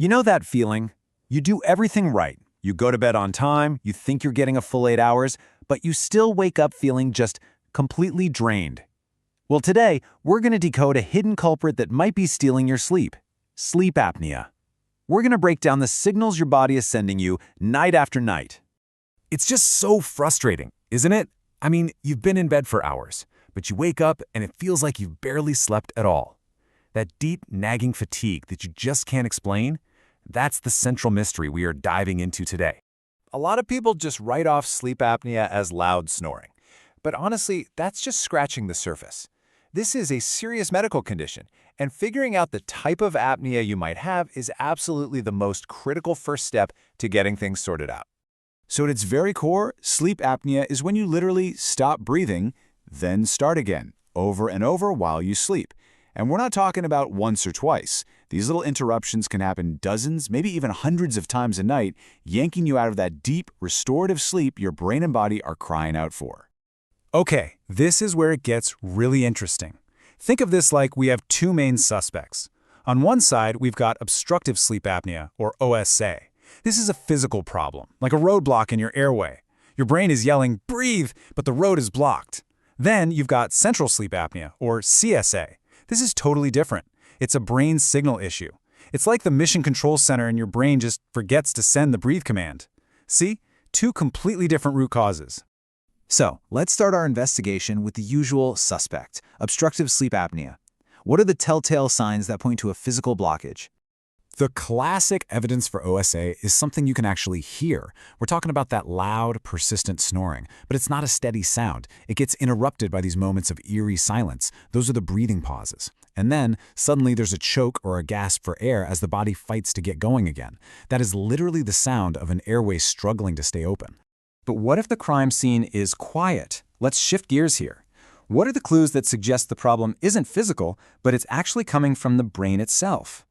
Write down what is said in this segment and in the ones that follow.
You know that feeling? You do everything right. You go to bed on time, you think you're getting a full 8 hours, but you still wake up feeling just completely drained. Well, today, we're going to decode a hidden culprit that might be stealing your sleep: sleep apnea. We're going to break down the signals your body is sending you night after night. It's just so frustrating, isn't it? I mean, you've been in bed for hours, but you wake up and it feels like you've barely slept at all. That deep, nagging fatigue that you just can't explain, that's the central mystery we are diving into today. A lot of people just write off sleep apnea as loud snoring. But honestly, that's just scratching the surface. This is a serious medical condition, and figuring out the type of apnea you might have is absolutely the most critical first step to getting things sorted out. So at its very core, sleep apnea is when you literally stop breathing, then start again, over and over while you sleep. And we're not talking about once or twice. These little interruptions can happen dozens, maybe even hundreds of times a night, yanking you out of that deep, restorative sleep your brain and body are crying out for. Okay, this is where it gets really interesting. Think of this like we have two main suspects. On one side, we've got obstructive sleep apnea, or OSA. This is a physical problem, like a roadblock in your airway. Your brain is yelling, "Breathe," but the road is blocked. Then you've got central sleep apnea, or CSA. This is totally different. It's a brain signal issue. It's like the mission control center in your brain just forgets to send the breathe command. See? Two completely different root causes. So, let's start our investigation with the usual suspect, obstructive sleep apnea. What are the telltale signs that point to a physical blockage? The classic evidence for OSA is something you can actually hear. We're talking about that loud, persistent snoring, but it's not a steady sound. It gets interrupted by these moments of eerie silence. Those are the breathing pauses. And then, suddenly there's a choke or a gasp for air as the body fights to get going again. That is literally the sound of an airway struggling to stay open. But what if the crime scene is quiet? Let's shift gears here. What are the clues that suggest the problem isn't physical, but it's actually coming from the brain itself?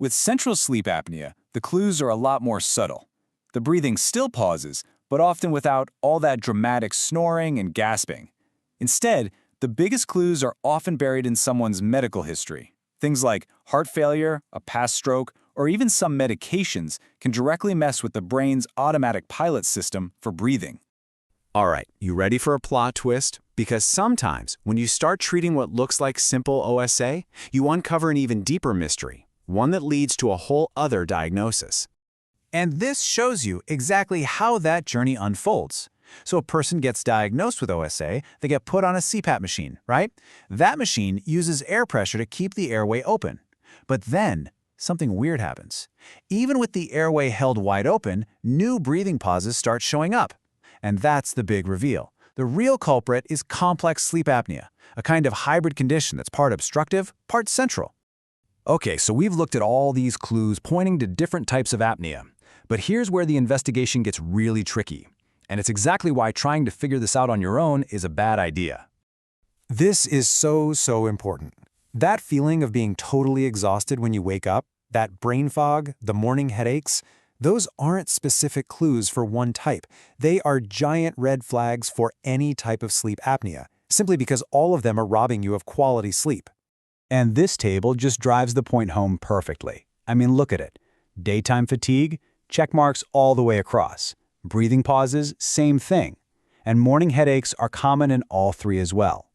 With central sleep apnea, the clues are a lot more subtle. The breathing still pauses, but often without all that dramatic snoring and gasping. Instead, the biggest clues are often buried in someone's medical history. Things like heart failure, a past stroke, or even some medications can directly mess with the brain's automatic pilot system for breathing. All right, you ready for a plot twist? Because sometimes, when you start treating what looks like simple OSA, you uncover an even deeper mystery, one that leads to a whole other diagnosis. And this shows you exactly how that journey unfolds. So a person gets diagnosed with OSA, they get put on a CPAP machine, right? That machine uses air pressure to keep the airway open. But then, something weird happens. Even with the airway held wide open, new breathing pauses start showing up. And that's the big reveal. The real culprit is complex sleep apnea, a kind of hybrid condition that's part obstructive, part central. Okay, so we've looked at all these clues pointing to different types of apnea. But here's where the investigation gets really tricky. And it's exactly why trying to figure this out on your own is a bad idea. This is so important. That feeling of being totally exhausted when you wake up, that brain fog, the morning headaches, those aren't specific clues for one type. They are giant red flags for any type of sleep apnea, simply because all of them are robbing you of quality sleep. And this table just drives the point home perfectly. I mean, look at it. Daytime fatigue, check marks all the way across. Breathing pauses, same thing. And morning headaches are common in all three as well.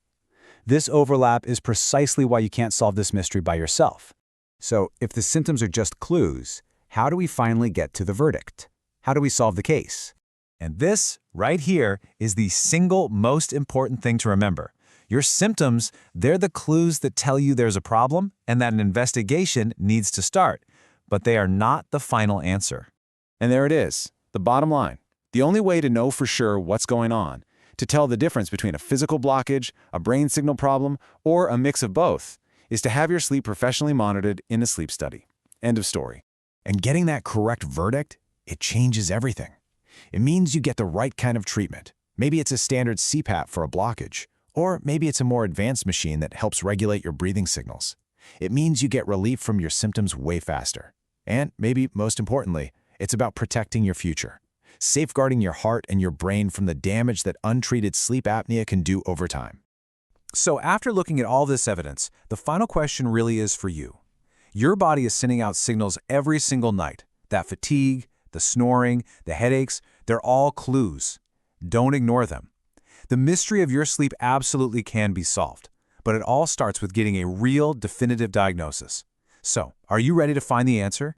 This overlap is precisely why you can't solve this mystery by yourself. So, if the symptoms are just clues, how do we finally get to the verdict? How do we solve the case? And this, right here, is the single most important thing to remember. Your symptoms, they're the clues that tell you there's a problem and that an investigation needs to start, but they are not the final answer. And there it is, the bottom line. The only way to know for sure what's going on, to tell the difference between a physical blockage, a brain signal problem, or a mix of both, is to have your sleep professionally monitored in a sleep study. End of story. And getting that correct verdict, it changes everything. It means you get the right kind of treatment. Maybe it's a standard CPAP for a blockage, or maybe it's a more advanced machine that helps regulate your breathing signals. It means you get relief from your symptoms way faster. And maybe most importantly, it's about protecting your future, safeguarding your heart and your brain from the damage that untreated sleep apnea can do over time. So after looking at all this evidence, the final question really is for you. Your body is sending out signals every single night. That fatigue, the snoring, the headaches, they're all clues. Don't ignore them. The mystery of your sleep absolutely can be solved, but it all starts with getting a real, definitive diagnosis. So, are you ready to find the answer?